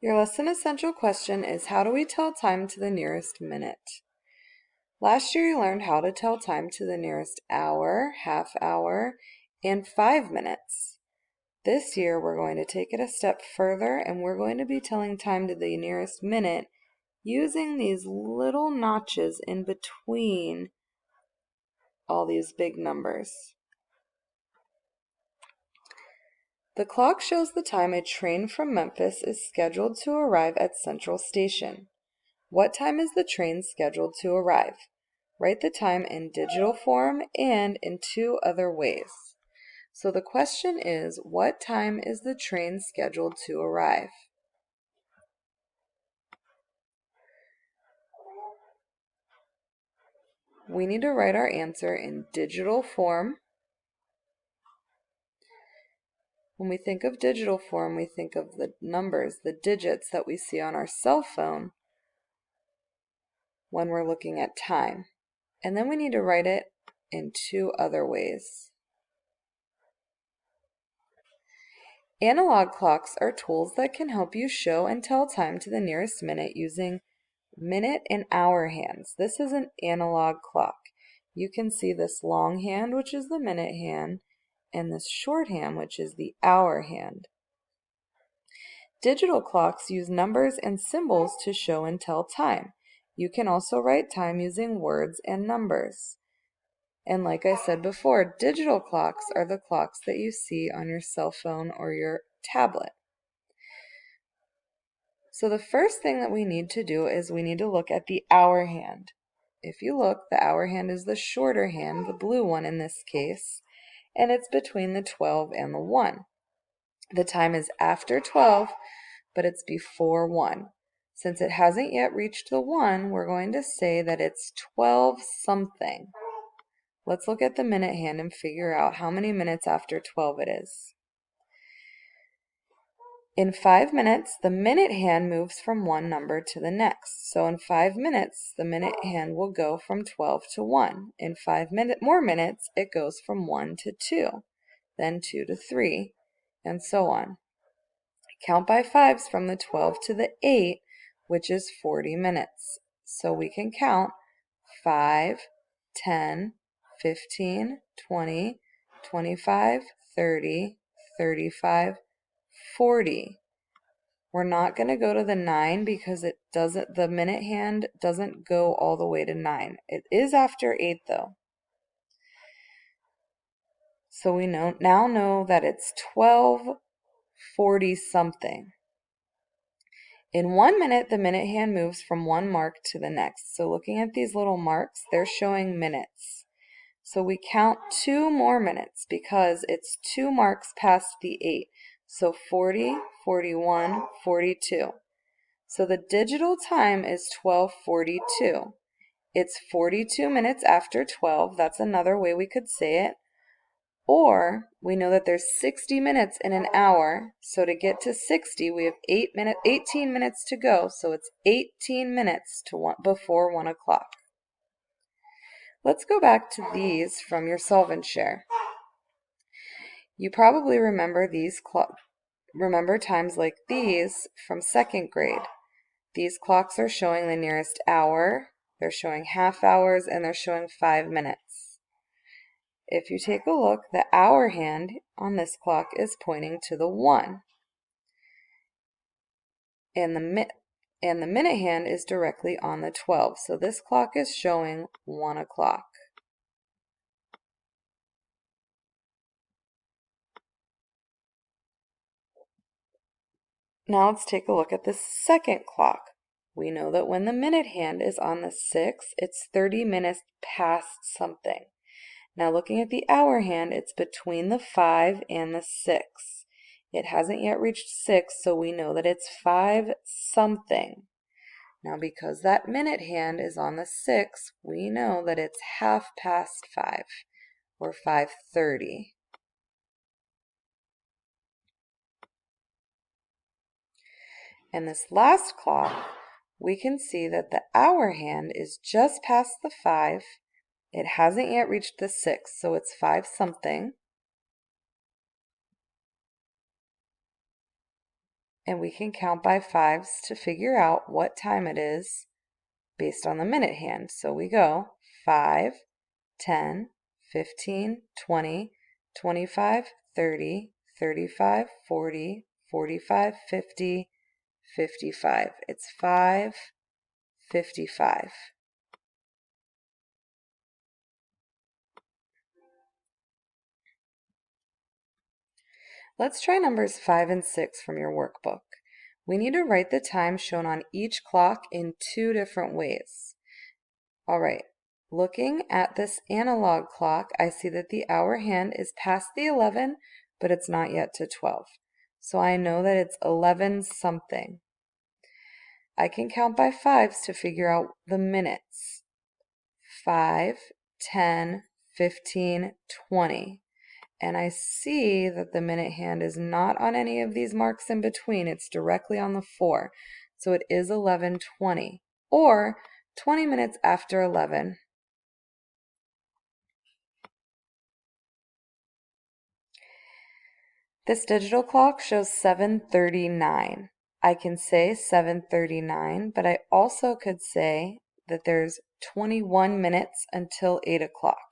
Your lesson essential question is, how do we tell time to the nearest minute? Last year you learned how to tell time to the nearest hour, half hour, and 5 minutes. This year we're going to take it a step further and we're going to be telling time to the nearest minute using these little notches in between all these big numbers. The clock shows the time a train from Memphis is scheduled to arrive at Central Station. What time is the train scheduled to arrive? Write the time in digital form and in 2 other ways. So the question is, what time is the train scheduled to arrive? We need to write our answer in digital form. When we think of digital form, we think of the numbers, the digits that we see on our cell phone when we're looking at time. And then we need to write it in 2 other ways. Analog clocks are tools that can help you show and tell time to the nearest minute using minute and hour hands. This is an analog clock. You can see this long hand, which is the minute hand, and this short hand, which is the hour hand. Digital clocks use numbers and symbols to show and tell time. You can also write time using words and numbers. And like I said before, digital clocks are the clocks that you see on your cell phone or your tablet. So the first thing that we need to do is we need to look at the hour hand. If you look, the hour hand is the shorter hand, the blue one in this case, and it's between the 12 and the 1. The time is after 12, but it's before 1. Since it hasn't yet reached the 1, we're going to say that it's 12 something. Let's look at the minute hand and figure out how many minutes after 12 it is. In 5 minutes, the minute hand moves from one number to the next. So in 5 minutes, the minute hand will go from 12 to 1. In 5 more minutes, it goes from 1 to 2, then 2 to 3, and so on. Count by 5s from the 12 to the 8, which is 40 minutes. So we can count 5, 10, 15, 20, 25, 30, 35, 40. We're not going to go to the 9 because the minute hand doesn't go all the way to 9. It is after 8 though. So we now know that it's 12:40 something. In 1 minute, the minute hand moves from one mark to the next. So looking at these little marks, they're showing minutes. So we count 2 more minutes because it's 2 marks past the 8. So 40, 41, 42. So the digital time is 12:42. It's 42 minutes after 12. That's another way we could say it. Or we know that there's 60 minutes in an hour. So to get to 60, we have 18 minutes to go. So it's 18 minutes before 1 o'clock. Let's go back to these from your Solve and Share. You probably remember remember times like these from 2nd grade. These clocks are showing the nearest hour, they're showing half hours, and they're showing 5 minutes. If you take a look, the hour hand on this clock is pointing to the 1. And the minute hand is directly on the 12. So this clock is showing 1 o'clock. Now let's take a look at the 2nd clock. We know that when the minute hand is on the 6, it's 30 minutes past something. Now looking at the hour hand, it's between the 5 and the 6. It hasn't yet reached 6, so we know that it's 5 something. Now because that minute hand is on the 6, we know that it's 5:30, or 5:30. And this last clock, we can see that the hour hand is just past the 5. It hasn't yet reached the 6, so it's 5 something. And we can count by fives to figure out what time it is based on the minute hand. So we go 5, 10, 15, 20, 25, 30, 35, 40, 45, 50, 55. It's 5:55. Let's try numbers 5 and 6 from your workbook. We need to write the time shown on each clock in two different ways. All right, looking at this analog clock, I see that the hour hand is past the 11, but it's not yet to 12. So I know that it's 11 something. I can count by fives to figure out the minutes. 5, 10, 15, 20. And I see that the minute hand is not on any of these marks in between. It's directly on the 4. So it is 11:20 or 20 minutes after 11. This digital clock shows 7:39. I can say 7:39, but I also could say that there's 21 minutes until 8 o'clock.